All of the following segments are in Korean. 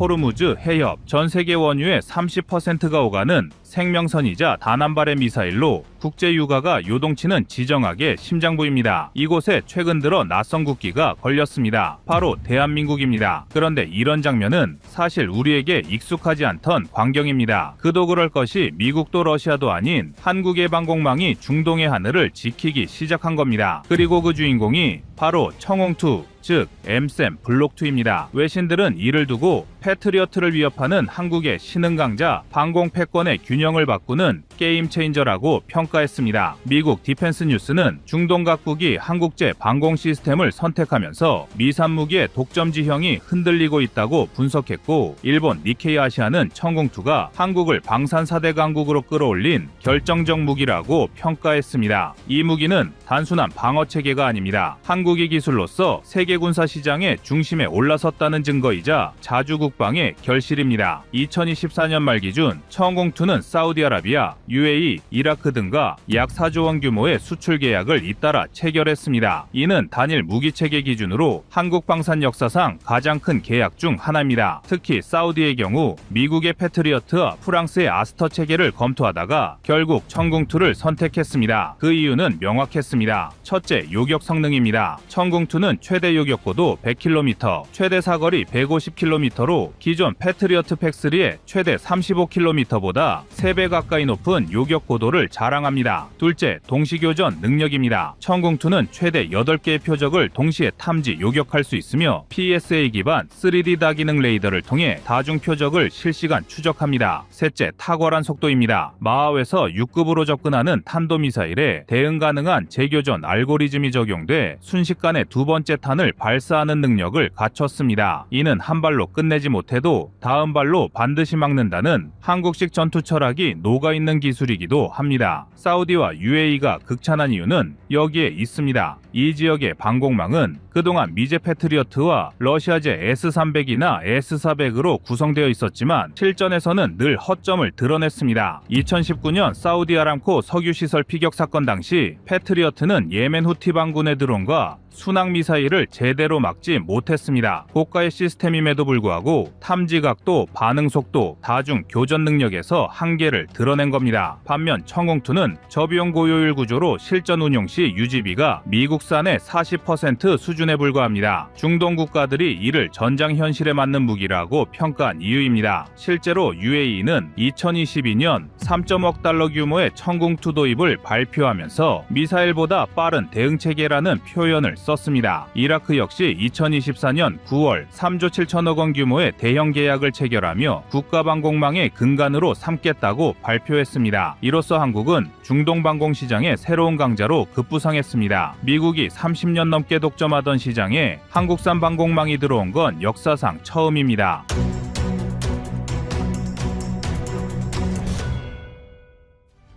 호르무즈 해협, 전 세계 원유의 30%가 오가는 생명선이자 단 한 발의 미사일로 국제 유가가 요동치는 지정학의 심장부입니다. 이곳에 최근 들어 낯선 국기가 걸렸습니다. 바로 대한민국입니다. 그런데 이런 장면은 사실 우리에게 익숙하지 않던 광경입니다. 그도 그럴 것이 미국도 러시아도 아닌 한국의 방공망이 중동의 하늘을 지키기 시작한 겁니다. 그리고 그 주인공이 바로 청홍2, 즉 엠셈 블록2입니다. 외신들은 이를 두고 패트리어트를 위협하는 한국의 신흥 강자, 방공 패권의 균형을 바꾸는 게임 체인저라고 평가했습니다. 미국 디펜스 뉴스는 중동 각국이 한국제 방공 시스템을 선택하면서 미산 무기의 독점 지형이 흔들리고 있다고 분석했고, 일본 니케이 아시아는 청홍2가 한국을 방산 4대 강국으로 끌어올린 결정적 무기라고 평가했습니다. 이 무기는 단순한 방어 체계가 아닙니다. 한국의 기술로서 세계 군사 시장의 중심에 올라섰다는 증거이자 자주 국방의 결실입니다. 2024년 말 기준 청홍2는 사우디아라비아, UAE, 이라크 등과 약 4조 원 규모의 수출 계약을 잇따라 체결했습니다. 이는 단일 무기체계 기준으로 한국 방산 역사상 가장 큰 계약 중 하나입니다. 특히 사우디의 경우 미국의 패트리어트와 프랑스의 아스터 체계를 검토하다가 결국 청홍2를 선택했습니다. 그 이유는 명확했습니다. 첫째, 요격 성능입니다. 청홍2는 최대 요격고도 100km, 최대 사거리 150km로 기존 패트리어트 팩3의 최대 35km보다 3배 가까이 높은 요격 고도를 자랑합니다. 둘째, 동시교전 능력입니다. 청홍2는 최대 8개의 표적을 동시에 탐지, 요격할 수 있으며 PSA 기반 3D 다기능 레이더를 통해 다중 표적을 실시간 추적합니다. 셋째, 탁월한 속도입니다. 마하웨서 6급으로 접근하는 탄도미사일에 대응 가능한 재교전 알고리즘이 적용돼 순식간에 두 번째 탄을 발사하는 능력을 갖췄습니다. 이는 한 발로 끝내지 못해도 다음 발로 반드시 막는다는 한국식 전투 철학이 녹아있는 기술이기도 합니다. 사우디와 UAE가 극찬한 이유는 여기에 있습니다. 이 지역의 방공망은 그동안 미제 패트리어트와 러시아제 S-300이나 S-400으로 구성되어 있었지만 실전에서는 늘 허점을 드러냈습니다. 2019년 사우디 아람코 석유시설 피격 사건 당시 패트리어트는 예멘 후티 반군의 드론과 순항 미사일을 제대로 막지 못했습니다. 고가의 시스템임에도 불구하고 탐지 각도, 반응 속도, 다중 교전 능력에서 한계를 드러낸 겁니다. 반면 청홍2는 저비용 고효율 구조로 실전 운용 시 유지비가 미국산의 40% 수준에 불과합니다. 중동 국가들이 이를 전장 현실에 맞는 무기라고 평가한 이유입니다. 실제로 UAE는 2022년 3.5억 달러 규모의 청홍2 도입을 발표하면서 미사일보다 빠른 대응 체계라는 표현을 썼습니다. 이라크 역시 2024년 9월 3조 7천억 원 규모의 대형 계약을 체결하며 국가방공망의 근간으로 삼겠다고 발표했습니다. 이로써 한국은 중동 방공 시장의 새로운 강자로 급부상했습니다. 미국이 30년 넘게 독점하던 시장에 한국산 방공망이 들어온 건 역사상 처음입니다.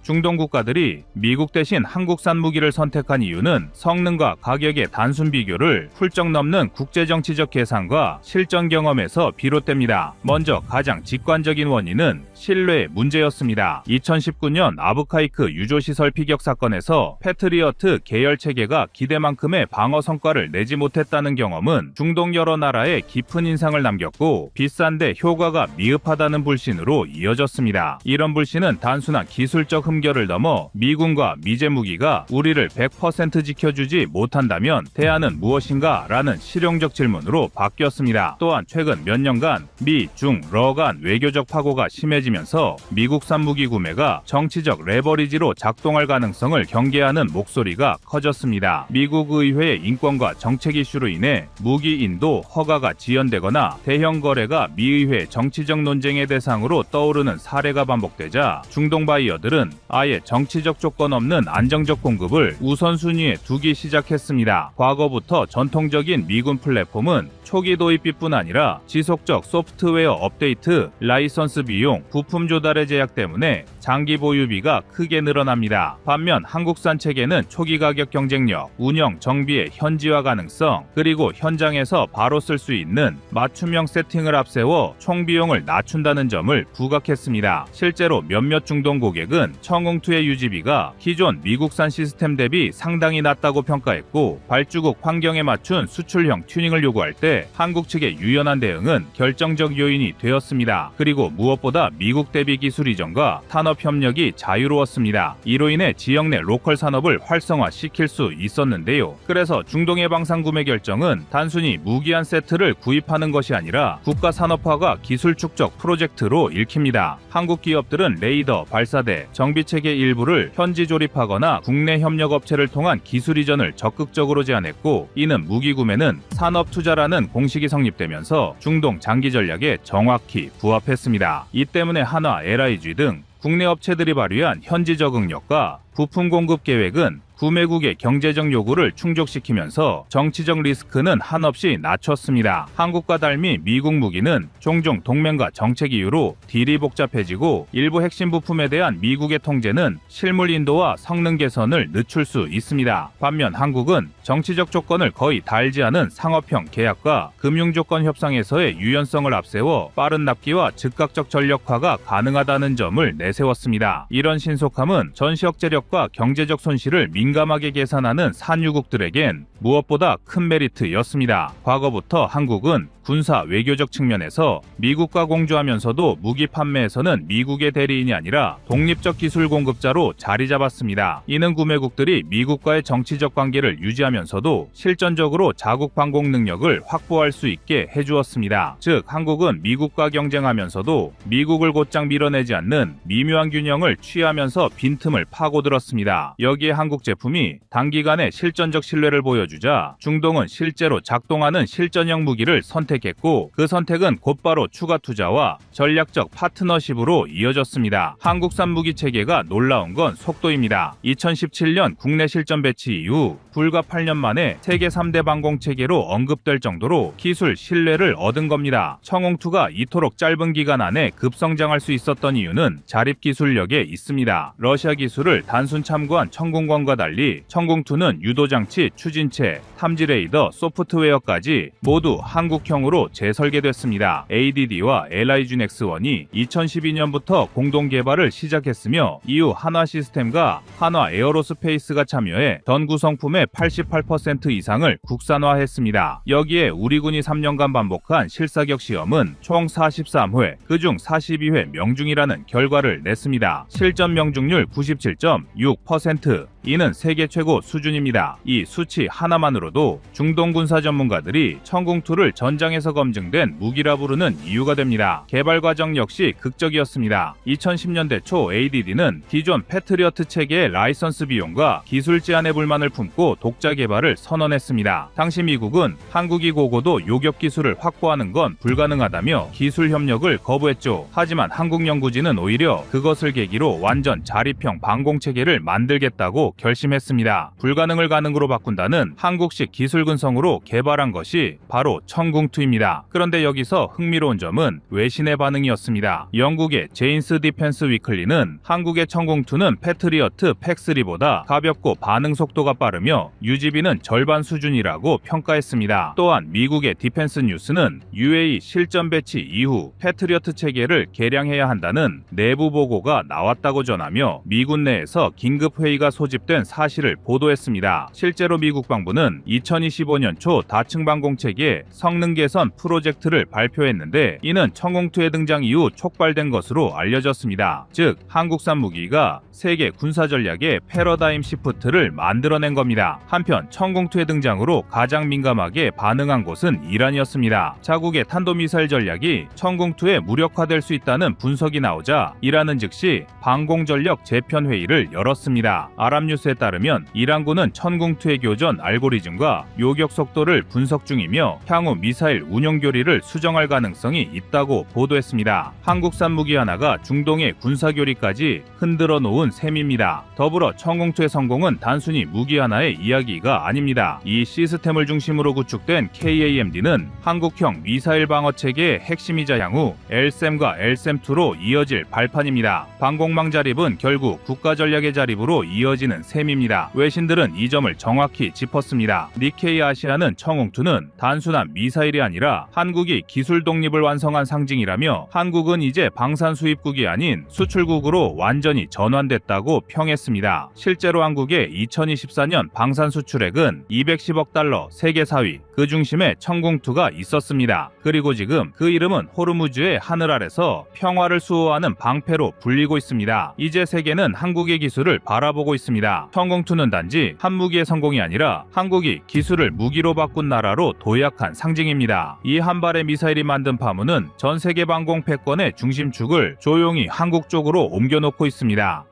중동 국가들이 미국 대신 한국산 무기를 선택한 이유는 성능과 가격의 단순 비교를 훌쩍 넘는 국제정치적 계산과 실전 경험에서 비롯됩니다. 먼저 가장 직관적인 원인은 신뢰의 문제였습니다. 2019년 아부카이크 유조시설 피격 사건에서 패트리어트 계열 체계가 기대만큼의 방어 성과를 내지 못했다는 경험은 중동 여러 나라에 깊은 인상을 남겼고 비싼데 효과가 미흡하다는 불신으로 이어졌습니다. 이런 불신은 단순한 기술적 흠결을 넘어 미군과 미제 무기가 우리를 100% 지켜주지 못한다면 대안은 무엇인가? 라는 실용적 질문으로 바뀌었습니다. 또한 최근 몇 년간 미, 중, 러 간 외교적 파고가 심해지면서 미국산 무기 구매가 정치적 레버리지로 작동할 가능성을 경계하는 목소리가 커졌습니다. 미국 의회의 인권과 정책 이슈로 인해 무기 인도 허가가 지연되거나 대형 거래가 미의회 정치적 논쟁의 대상으로 떠오르는 사례가 반복되자 중동 바이어들은 아예 정치적 조건 없는 안정적 공급을 우선순위에 두기 시작했습니다. 과거부터 전통적인 미군 플랫폼은 초기 도입비뿐 아니라 지속적 소프트웨어 업데이트, 라이선스 비용, 부품 조달의 제약 때문에 장기 보유비가 크게 늘어납니다. 반면 한국산 체계는 초기 가격 경쟁력, 운영, 정비의 현지화 가능성, 그리고 현장에서 바로 쓸 수 있는 맞춤형 세팅을 앞세워 총 비용을 낮춘다는 점을 부각했습니다. 실제로 몇몇 중동 고객은 청공투의 유지비가 기존 미국산 시스템 대비 상당히 낮다고 평가했고, 발주국 환경에 맞춘 수출형 튜닝을 요구할 때 한국 측의 유연한 대응은 결정적 요인이 되었습니다. 그리고 무엇보다 미국 대비 기술 이전과 산업 협력이 자유로웠습니다. 이로 인해 지역 내 로컬 산업을 활성화시킬 수 있었는데요. 그래서 중동의 방산 구매 결정은 단순히 무기한 세트를 구입하는 것이 아니라 국가 산업화가 기술 축적 프로젝트로 읽힙니다. 한국 기업들은 레이더, 발사대, 정비체계 일부를 현지 조립하거나 국내 협력업체를 통한 기술 이전을 적극적으로 제안했고, 이는 무기 구매는 산업 투자라는 공식이 성립되면서 중동 장기 전략에 정확히 부합했습니다. 이 때문에 한화, LIG 등 국내 업체들이 발휘한 현지 적응력과 부품 공급 계획은 구매국의 경제적 요구를 충족시키면서 정치적 리스크는 한없이 낮췄습니다. 한국과 달리 미국 무기는 종종 동맹과 정책 이유로 딜이 복잡해지고 일부 핵심 부품에 대한 미국의 통제는 실물 인도와 성능 개선을 늦출 수 있습니다. 반면 한국은 정치적 조건을 거의 달지 않은 상업형 계약과 금융조건 협상에서의 유연성을 앞세워 빠른 납기와 즉각적 전력화가 가능하다는 점을 내세웠습니다. 이런 신속함은 전시억제력과 경제적 손실을 민감하게 계산하는 산유국들에겐 무엇보다 큰 메리트였습니다. 과거부터 한국은 군사 외교적 측면에서 미국과 공조하면서도 무기 판매에서는 미국의 대리인이 아니라 독립적 기술 공급자로 자리 잡았습니다. 이는 구매국들이 미국과의 정치적 관계를 유지하면서도 실전적으로 자국 방공 능력을 확보할 수 있게 해주었습니다. 즉, 한국은 미국과 경쟁하면서도 미국을 곧장 밀어내지 않는 미묘한 균형을 취하면서 빈틈을 파고들었습니다. 여기에 한국 제품이 단기간에 실전적 신뢰를 보여주자 중동은 실제로 작동하는 실전형 무기를 선택했고, 그 선택은 곧바로 추가 투자와 전략적 파트너십으로 이어졌습니다. 한국산 무기 체계가 놀라운 건 속도입니다. 2017년 국내 실전 배치 이후 불과 8년 만에 세계 3대 방공 체계로 언급될 정도로 기술 신뢰를 얻은 겁니다. 청홍2가 이토록 짧은 기간 안에 급성장할 수 있었던 이유는 자립 기술력에 있습니다. 러시아 기술을 단순 참고한 청공관과 달리 청공투는 유도장치, 추진체, 탐지 레이더, 소프트웨어까지 모두 한국형으로 재설계됐습니다. ADD와 LIG X1이 2012년부터 공동 개발을 시작했으며, 이후 한화 시스템과 한화 에어로스페이스가 참여해 전 구성품의 88% 이상을 국산화했습니다. 여기에 우리 군이 3년간 반복한 실사격 시험은 총 43회, 그중 42회 명중이라는 결과를 냈습니다. 실전 명중률 97.6%, 이는 세계 최고 수준입니다. 이 수치 하나만으로도 중동 군사 전문가들이 청공투를 전장에서 검증된 무기라 부르는 이유가 됩니다. 개발 과정 역시 극적이었습니다. 2010년대 초 ADD는 기존 패트리어트 체계의 라이선스 비용과 기술 제한의 불만을 품고 독자 개발을 선언했습니다. 당시 미국은 한국이 고고도 요격 기술을 확보하는 건 불가능하다며 기술 협력을 거부했죠. 하지만 한국 연구진은 오히려 그것을 계기로 완전 자립형 방공 체계를 만들겠다고 결심했습니다. 불가능을 가능으로 바꾼다는 한국식 기술 근성으로 개발한 것이 바로 청공투입니다. 그런데 여기서 흥미로운 점은 외신의 반응이었습니다. 영국의 제인스 디펜스 위클리는 한국의 청공투는 패트리어트 팩3보다 가볍고 반응 속도가 빠르며 유지비는 절반 수준이라고 평가했습니다. 또한 미국의 디펜스 뉴스는 UAE 실전 배치 이후 패트리어트 체계를 개량해야 한다는 내부 보고가 나왔다고 전하며 미군 내에서 긴급 회의가 소집된 사실을 보도했습니다. 실제로 미국 방부는 2025년 초 다층 방공 체계 성능 개선 프로젝트를 발표했는데, 이는 청공투의 등장 이후 촉발된 것으로 알려졌습니다. 즉, 한국산 무기가 세계 군사 전략의 패러다임 시프트를 만들어낸 겁니다. 한편 청공투의 등장으로 가장 민감하게 반응한 곳은 이란이었습니다. 자국의 탄도미사일 전략이 청공투에 무력화될 수 있다는 분석이 나오자 이란은 즉시 방공전력 재편회의를 열었습니다. 아랍뉴스에 따르면 이란군은 청공투의 교전 알고리즘과 요격 속도를 분석 중이며 향후 미사일 운용 교리를 수정할 가능성이 있다고 보도했습니다. 한국산 무기 하나가 중동의 군사교리까지 흔들어 놓은 셈입니다. 더불어 청공투의 성공은 단순히 무기 하나의 이야기가 아닙니다. 이 시스템을 중심으로 구축된 KAMD는 한국형 미사일 방어 체계의 핵심이자 향후 LSAM과 LSAM-2로 이어질 발판입니다. 방공망 자립은 결국 국가전략의 자립으로 이어지는 셈입니다. 외신들은 이 점을 정확히 짚었습니다. 니케이 아시아는 청홍2는 단순한 미사일이 아니라 한국이 기술 독립을 완성한 상징이라며, 한국은 이제 방산 수입국이 아닌 수출국으로 완전히 전환됐다 수출됐다고 평했습니다. 실제로 한국의 2024년 방산 수출액은 210억 달러, 세계 4위, 그 중심에 청공투가 있었습니다. 그리고 지금 그 이름은 호르무즈의 하늘 아래서 평화를 수호하는 방패로 불리고 있습니다. 이제 세계는 한국의 기술을 바라보고 있습니다. 청공투는 단지 한무기의 성공이 아니라 한국이 기술을 무기로 바꾼 나라로 도약한 상징입니다. 이 한 발의 미사일이 만든 파문은 전 세계 방공 패권의 중심축을 조용히 한국 쪽으로 옮겨놓고 있습니다.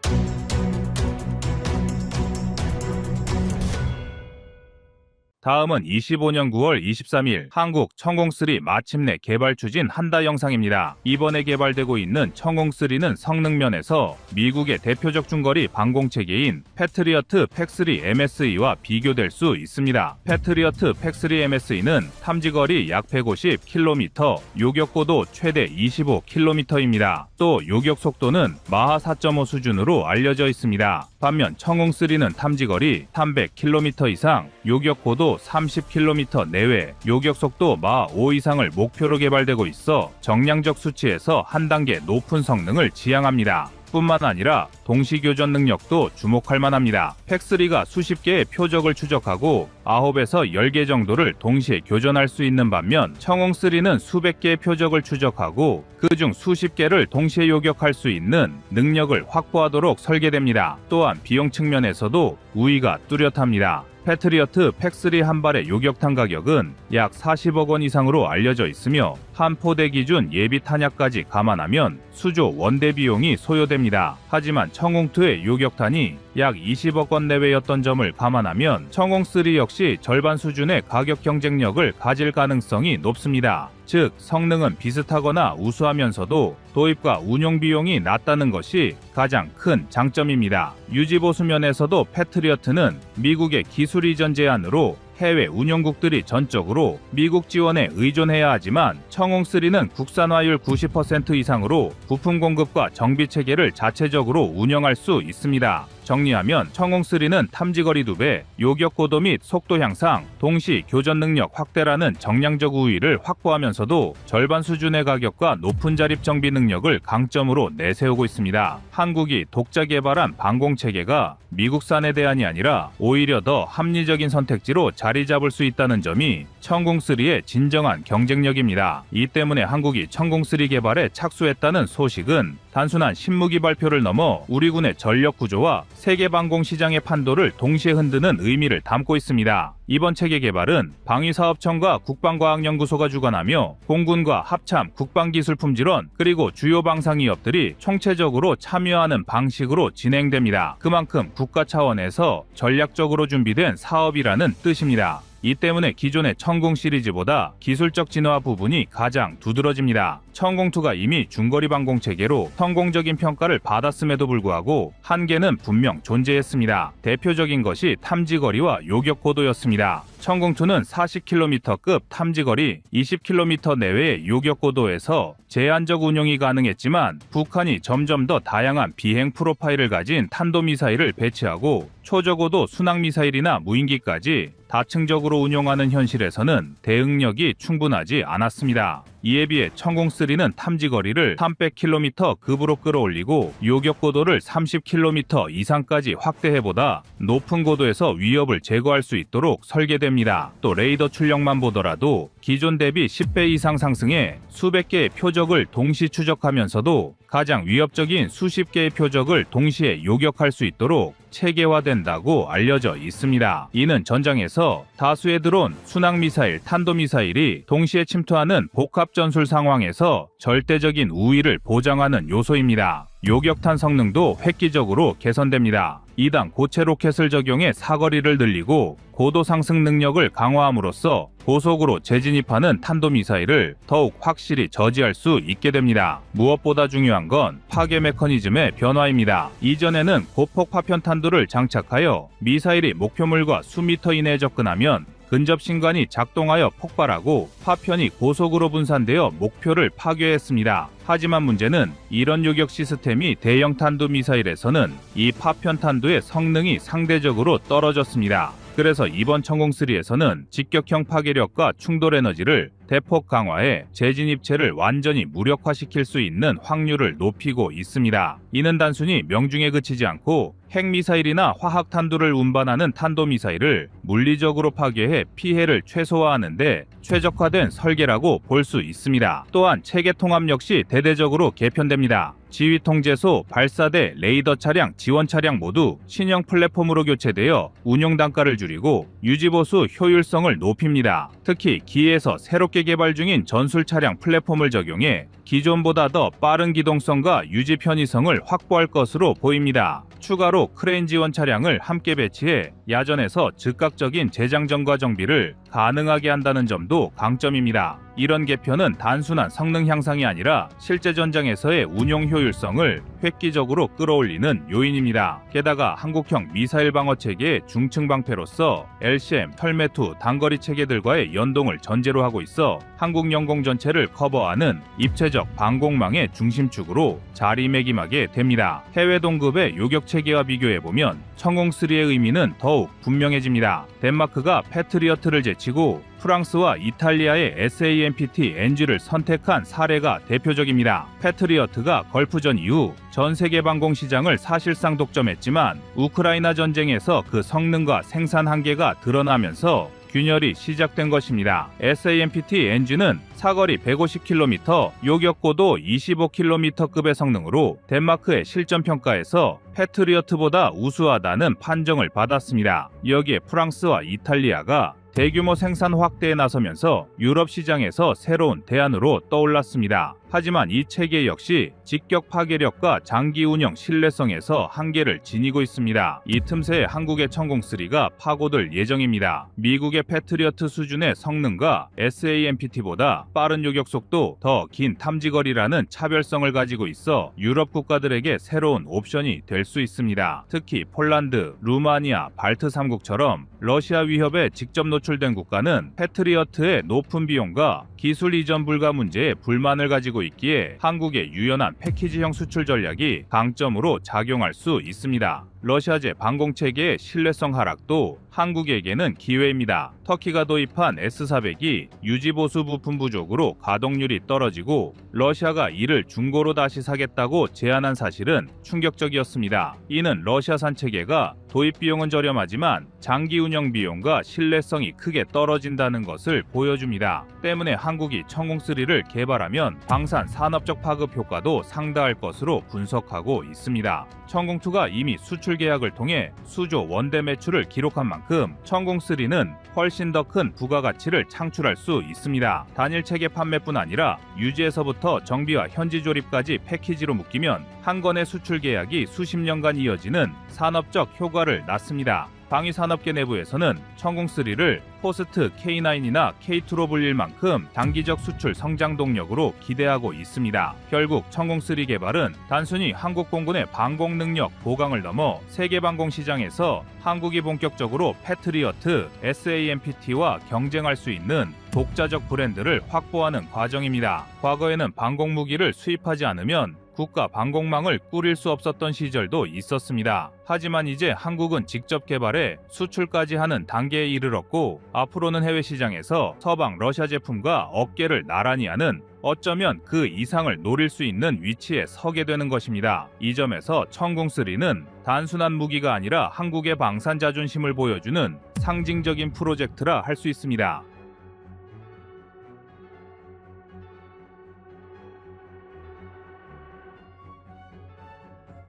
다음은 25년 9월 23일 한국 청공3 마침내 개발 추진 한다 영상입니다. 이번에 개발되고 있는 청공3는 성능 면에서 미국의 대표적 중거리 방공체계인 패트리어트 팩3 MSE와 비교될 수 있습니다. 패트리어트 팩3 MSE는 탐지거리 약 150km, 요격고도 최대 25km입니다. 또 요격 속도는 마하 4.5 수준으로 알려져 있습니다. 반면 청공3는 탐지거리 300km 이상, 요격고도 30km 내외, 요격속도 마하 5 이상을 목표로 개발되고 있어 정량적 수치에서 한 단계 높은 성능을 지향합니다. 뿐만 아니라 동시교전 능력도 주목할 만합니다. 팩3가 수십 개의 표적을 추적하고 9에서 10개 정도를 동시에 교전할 수 있는 반면 청공3는 수백 개의 표적을 추적하고 그중 수십 개를 동시에 요격할 수 있는 능력을 확보하도록 설계됩니다. 또한 비용 측면에서도 우위가 뚜렷합니다. 패트리어트 팩3 한 발의 요격탄 가격은 약 40억 원 이상으로 알려져 있으며 한 포대 기준 예비 탄약까지 감안하면 수조 원대 비용이 소요됩니다. 하지만 청공2의 요격탄이 약 20억 원 내외였던 점을 감안하면 청공3 역시 절반 수준의 가격 경쟁력을 가질 가능성이 높습니다. 즉, 성능은 비슷하거나 우수하면서도 도입과 운용 비용이 낮다는 것이 가장 큰 장점입니다. 유지보수 면에서도 패트리어트는 미국의 기술 이전 제한으로 해외 운용국들이 전적으로 미국 지원에 의존해야 하지만 청공3는 국산화율 90% 이상으로 부품 공급과 정비 체계를 자체적으로 운영할 수 있습니다. 정리하면 청공3는 탐지거리 2배, 요격고도 및 속도 향상, 동시 교전 능력 확대라는 정량적 우위를 확보하면서도 절반 수준의 가격과 높은 자립 정비 능력을 강점으로 내세우고 있습니다. 한국이 독자 개발한 방공체계가 미국산의 대안이 아니라 오히려 더 합리적인 선택지로 자리 잡을 수 있다는 점이 청공3의 진정한 경쟁력입니다. 이 때문에 한국이 청공3 개발에 착수했다는 소식은 단순한 신무기 발표를 넘어 우리 군의 전력 구조와 세계 방공 시장의 판도를 동시에 흔드는 의미를 담고 있습니다. 이번 체계 개발은 방위사업청과 국방과학연구소가 주관하며 공군과 합참, 국방기술품질원, 그리고 주요 방산기업들이 총체적으로 참여하는 방식으로 진행됩니다. 그만큼 국가 차원에서 전략적으로 준비된 사업이라는 뜻입니다. 이 때문에 기존의 청공 시리즈보다 기술적 진화 부분이 가장 두드러집니다. 청공2가 이미 중거리 방공 체계로 성공적인 평가를 받았음에도 불구하고 한계는 분명 존재했습니다. 대표적인 것이 탐지거리와 요격고도였습니다. 청공2는 40km급 탐지거리, 20km 내외의 요격고도에서 제한적 운용이 가능했지만 북한이 점점 더 다양한 비행 프로파일을 가진 탄도미사일을 배치하고 초저고도 순항미사일이나 무인기까지 다층적으로 운용하는 현실에서는 대응력이 충분하지 않았습니다. 이에 비해 청공3는 탐지거리를 300km 급으로 끌어올리고 요격고도를 30km 이상까지 확대해보다 높은 고도에서 위협을 제거할 수 있도록 설계됩니다. 또 레이더 출력만 보더라도 기존 대비 10배 이상 상승해 수백 개의 표적을 동시 추적하면서도 가장 위협적인 수십 개의 표적을 동시에 요격할 수 있도록 체계화된다고 알려져 있습니다. 이는 전장에서 다수의 드론, 순항미사일, 탄도미사일이 동시에 침투하는 복합 전술 상황에서 절대적인 우위를 보장하는 요소입니다. 요격탄 성능도 획기적으로 개선됩니다. 2단 고체 로켓을 적용해 사거리를 늘리고 고도 상승 능력을 강화함으로써 고속으로 재진입하는 탄도미사일을 더욱 확실히 저지할 수 있게 됩니다. 무엇보다 중요한 건 파괴 메커니즘의 변화입니다. 이전에는 고폭 파편탄두를 장착하여 미사일이 목표물과 수미터 이내에 접근하면 근접신관이 작동하여 폭발하고 파편이 고속으로 분산되어 목표를 파괴했습니다. 하지만 문제는 이런 요격 시스템이 대형 탄도 미사일에서는 이 파편 탄두의 성능이 상대적으로 떨어졌습니다. 그래서 이번 청공3에서는 직격형 파괴력과 충돌 에너지를 대폭 강화해 재진입체를 완전히 무력화시킬 수 있는 확률을 높이고 있습니다. 이는 단순히 명중에 그치지 않고 핵미사일이나 화학탄두를 운반하는 탄도미사일을 물리적으로 파괴해 피해를 최소화하는 데 최적화된 설계라고 볼 수 있습니다. 또한 체계 통합 역시 대대적으로 개편됩니다. 지휘통제소, 발사대, 레이더 차량, 지원 차량 모두 신형 플랫폼으로 교체되어 운용 단가를 줄이고 유지보수 효율성을 높입니다. 특히 기에서 새롭게 개발 중인 전술 차량 플랫폼을 적용해 기존보다 더 빠른 기동성과 유지 편의성을 확보할 것으로 보입니다. 추가로 크레인 지원 차량을 함께 배치해 야전에서 즉각적인 재장전과 정비를 가능하게 한다는 점도 강점입니다. 이런 개편은 단순한 성능 향상이 아니라 실제 전장에서의 운용 효율성을 획기적으로 끌어올리는 요인입니다. 게다가 한국형 미사일 방어 체계의 중층 방패로서 LCM, 털매투, 단거리 체계들과의 연동을 전제로 하고 있어 한국 영공 전체를 커버하는 입체적 방공망의 중심축으로 자리매김하게 됩니다. 해외 동급의 요격 체계와 비교해보면 천공3의 의미는 더욱 분명해집니다. 덴마크가 패트리어트를 제치고 프랑스와 이탈리아의 SAMPT-NG를 선택한 사례가 대표적입니다. 패트리어트가 걸프전 이후 전 세계 방공 시장을 사실상 독점했지만 우크라이나 전쟁에서 그 성능과 생산 한계가 드러나면서 균열이 시작된 것입니다. SAMPT-NG는 사거리 150km, 요격고도 25km급의 성능으로 덴마크의 실전평가에서 패트리어트보다 우수하다는 판정을 받았습니다. 여기에 프랑스와 이탈리아가 대규모 생산 확대에 나서면서 유럽 시장에서 새로운 대안으로 떠올랐습니다. 하지만 이 체계 역시 직격 파괴력과 장기 운영 신뢰성에서 한계를 지니고 있습니다. 이 틈새에 한국의 천공3가 파고들 예정입니다. 미국의 패트리어트 수준의 성능과 SAMPT보다 빠른 요격 속도, 더 긴 탐지거리라는 차별성을 가지고 있어 유럽 국가들에게 새로운 옵션이 될 수 있습니다. 특히 폴란드, 루마니아, 발트 3국처럼 러시아 위협에 직접 노출된 국가는 패트리어트의 높은 비용과 기술 이전 불가 문제에 불만을 가지고 있기에 한국의 유연한 패키지형 수출 전략이 강점으로 작용할 수 있습니다. 러시아제 방공체계의 신뢰성 하락도 한국에게는 기회입니다. 터키가 도입한 S-400이 유지보수 부품 부족으로 가동률이 떨어지고 러시아가 이를 중고로 다시 사겠다고 제안한 사실은 충격적이었습니다. 이는 러시아산 체계가 도입 비용은 저렴하지만 장기 운영 비용과 신뢰성이 크게 떨어진다는 것을 보여줍니다. 때문에 한국이 천공3를 개발하면 방산 산업적 파급 효과도 상당할 것으로 분석하고 있습니다. 천공2가 이미 수출 계약을 통해 수조 원대 매출을 기록한 만큼 천공3는 훨씬 더 큰 부가가치를 창출할 수 있습니다. 단일 체계 판매뿐 아니라 유지에서부터 정비와 현지 조립까지 패키지로 묶이면 한 건의 수출 계약이 수십 년간 이어지는 산업적 효과를 낳습니다. 방위산업계 내부에서는 천공3를 포스트 K9이나 K2로 불릴 만큼 단기적 수출 성장 동력으로 기대하고 있습니다. 결국 천공3 개발은 단순히 한국 공군의 방공 능력 보강을 넘어 세계 방공 시장에서 한국이 본격적으로 패트리어트, SAMPT와 경쟁할 수 있는 독자적 브랜드를 확보하는 과정입니다. 과거에는 방공 무기를 수입하지 않으면 국가 방공망을 꾸릴 수 없었던 시절도 있었습니다. 하지만 이제 한국은 직접 개발해 수출까지 하는 단계에 이르렀고 앞으로는 해외 시장에서 서방 러시아 제품과 어깨를 나란히 하는 어쩌면 그 이상을 노릴 수 있는 위치에 서게 되는 것입니다. 이 점에서 천공3는 단순한 무기가 아니라 한국의 방산 자존심을 보여주는 상징적인 프로젝트라 할 수 있습니다.